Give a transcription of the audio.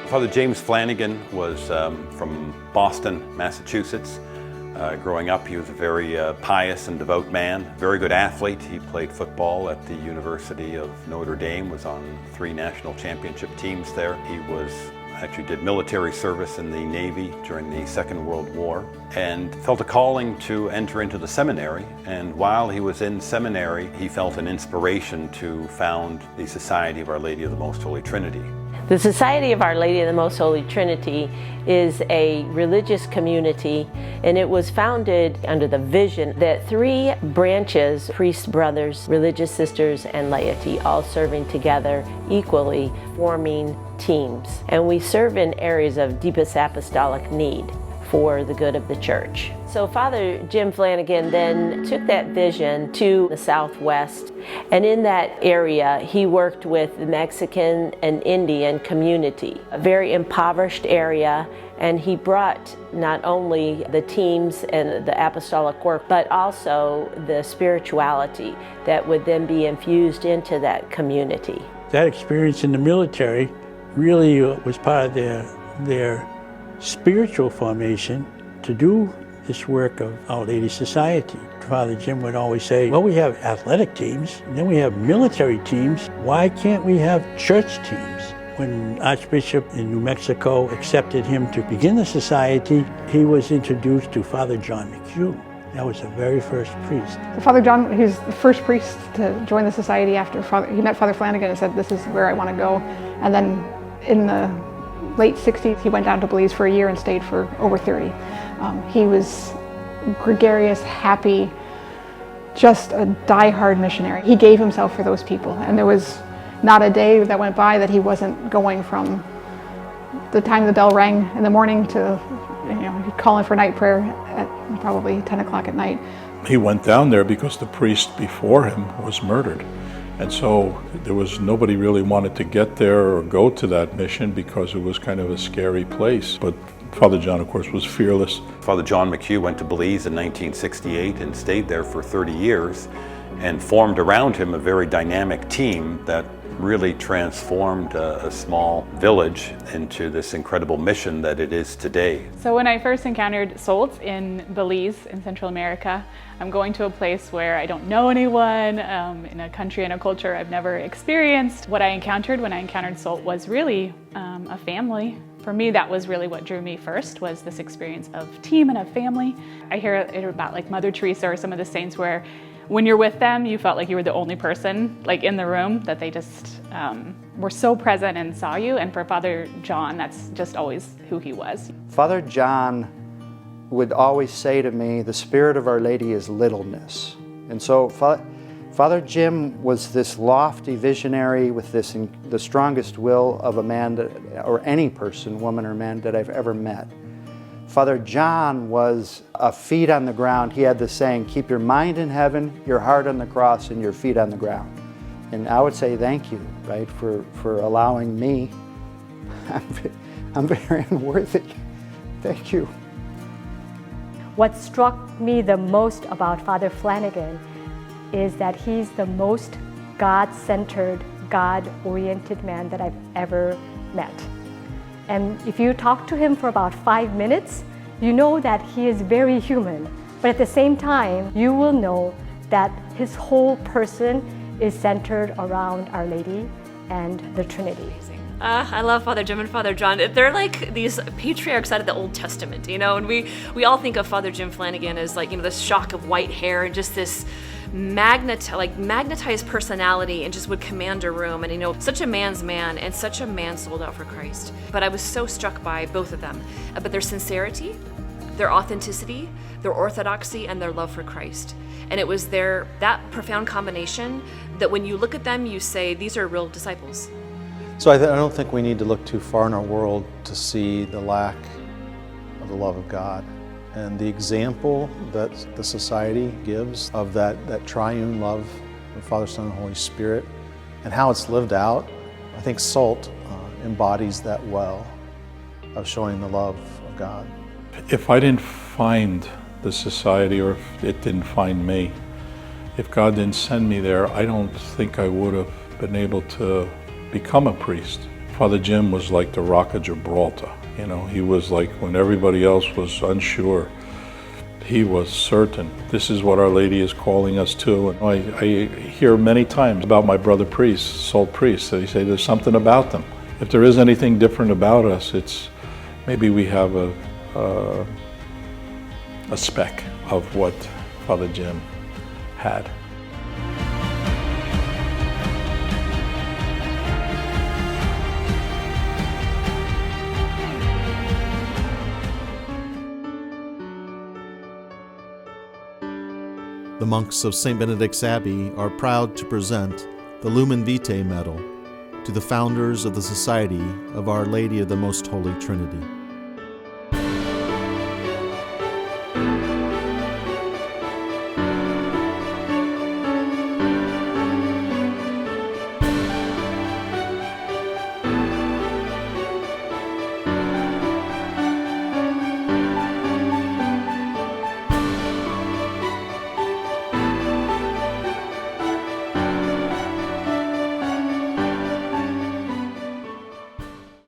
Father James Flanagan was from Boston, Massachusetts. Growing up, he was a very pious and devout man, very good athlete. He played football at the University of Notre Dame, was on 3 national championship teams there. He actually did military service in the Navy during the Second World War and felt a calling to enter into the seminary. And while he was in seminary, he felt an inspiration to found the Society of Our Lady of the Most Holy Trinity. The Society of Our Lady of the Most Holy Trinity is a religious community, and it was founded under the vision that 3 branches, priests, brothers, religious sisters, and laity, all serving together equally, forming teams. And we serve in areas of deepest apostolic need for the good of the church. So Father Jim Flanagan then took that vision to the Southwest, and in that area he worked with the Mexican and Indian community, a very impoverished area, and he brought not only the teams and the apostolic work, but also the spirituality that would then be infused into that community. That experience in the military really was part of their spiritual formation to do this work of Our Lady Society. Father Jim would always say, well, we have athletic teams, and then we have military teams. Why can't we have church teams? When Archbishop in New Mexico accepted him to begin the society, he was introduced to Father John McHugh. That was the very first priest. Father John, he was the first priest to join the society after he met Father Flanagan and said, this is where I want to go. And then in the late 60s, he went down to Belize for a year and stayed for over 30. He was gregarious, happy, just a die-hard missionary. He gave himself for those people, and there was not a day that went by that he wasn't going from the time the bell rang in the morning to, he'd call in for night prayer at probably 10 o'clock at night. He went down there because the priest before him was murdered. And so there was nobody really wanted to get there or go to that mission because it was kind of a scary place. But Father John, of course, was fearless. Father John McHugh went to Belize in 1968 and stayed there for 30 years and formed around him a very dynamic team that really transformed a small village into this incredible mission that it is today. So when I first encountered SOLT in Belize in Central America, I'm going to a place where I don't know anyone, in a country and a culture I've never experienced. What I encountered when I encountered SOLT was really a family. For me, that was really what drew me first, was this experience of team and of family. I hear it about like Mother Teresa or some of the saints where when you're with them, you felt like you were the only person like in the room, that they just were so present and saw you. And for Father John, that's just always who he was. Father John would always say to me, the spirit of Our Lady is littleness. And so Father Jim was this lofty visionary with the strongest will of a man, or any person, woman or man, that I've ever met. Father John was a feet on the ground. He had the saying, keep your mind in heaven, your heart on the cross, and your feet on the ground. And I would say thank you, right, for allowing me. I'm very unworthy. Thank you. What struck me the most about Father Flanagan is that he's the most God-centered, God-oriented man that I've ever met. And if you talk to him for about 5 minutes, you know that he is very human. But at the same time, you will know that his whole person is centered around Our Lady and the Trinity. I love Father Jim and Father John. They're like these patriarchs out of the Old Testament, and we all think of Father Jim Flanagan as like, this shock of white hair and just this magnetized personality, and just would command a room, and such a man's man and such a man sold out for Christ. But I was so struck by both of them, but their sincerity, their authenticity, their orthodoxy, and their love for Christ. And it was that profound combination that when you look at them, you say, these are real disciples. So I don't think we need to look too far in our world to see the lack of the love of God. And the example that the society gives of that triune love of Father, Son, and Holy Spirit, and how it's lived out, I think SOLT embodies that well, of showing the love of God. If I didn't find the society, or if it didn't find me, if God didn't send me there, I don't think I would have been able to become a priest. Father Jim was like the Rock of Gibraltar. You know, he was like, when everybody else was unsure, he was certain. This is what Our Lady is calling us to. And I hear many times about my brother priests, SOLT priests, they say there's something about them. If there is anything different about us, it's maybe we have a speck of what Father Jim had. The monks of St. Benedict's Abbey are proud to present the Lumen Vitae Medal to the founders of the Society of Our Lady of the Most Holy Trinity.